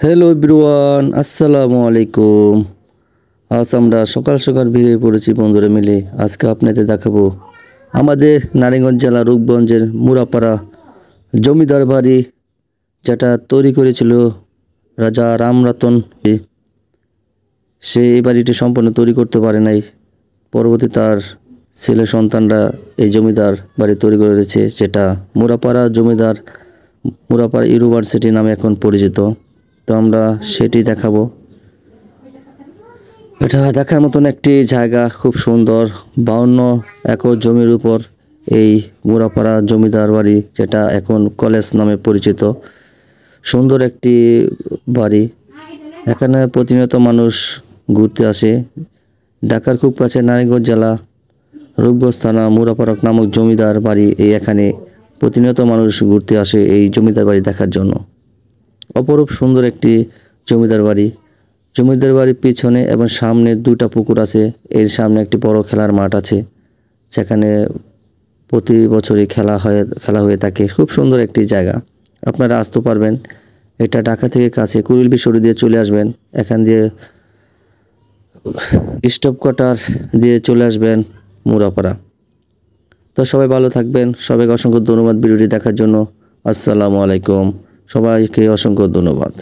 Hello everyone, আসসালামু আলাইকুম। আজ আমরা সকাল সকাল বেরিয়ে পড়েছি বন্ধুরা মিলে। আজকে আপনাদের দেখাবো আমাদের নারায়ণগঞ্জ জেলা রূপগঞ্জের মুরাপাড়া জমিদার বাড়ি, যেটা তৈরি করেছিল রাজা রামরতন। সে এই বাড়িটি সম্পূর্ণ তৈরি করতে পারে নাই, পরবর্তী তার ছেলে সন্তানরা এই জমিদার বাড়ি তৈরি করেছে, যেটা মুরাপাড়া জমিদার মুরাপাড়া ইউনিভার্সিটি নামে এখন পরিচিত। তো আমরা সেটি দেখাবো। এটা দেখার মতন একটি জায়গা, খুব সুন্দর। 52 একর জমির উপর এই মুরাপাড়া জমিদার বাড়ি, যেটা এখন কলেজ নামে পরিচিত। সুন্দর একটি বাড়ি। এখানে প্রতিনিয়ত মানুষ ঘুরতে আসে। ঢাকার খুব কাছে নারায়ণগঞ্জ জেলা রূপগঞ্জ থানা মুরাপাড়া নামক জমিদার বাড়ি, এখানে প্রতিনিয়ত মানুষ ঘুরতে আসে এই জমিদার বাড়ি দেখার জন্য। অপরূপ সুন্দর একটি জমিদার বাড়ি। জমিদার বাড়ির পিছনে এবং সামনে দুইটা পুকুর আছে। এর সামনে একটি বড় খেলার মাঠ আছে, যেখানে প্রতি বছরই খেলা হয়ে থাকে। খুব সুন্দর একটি জায়গা, আপনারা আসতে পারবেন। এটা ঢাকা থেকে কাছে, কুড়িল বিশ্বরোড দিয়ে চলে আসবেন। এখান দিয়ে স্টপ কোয়ার্টার দিয়ে চলে আসবেন মুরাপাড়া। তো সবাই ভালো থাকবেন। সবাইকে অসংখ্য ধন্যবাদ ভিডিওটি দেখার জন্য। আসসালামু আলাইকুম। সবাইকে অসংখ্য ধন্যবাদ।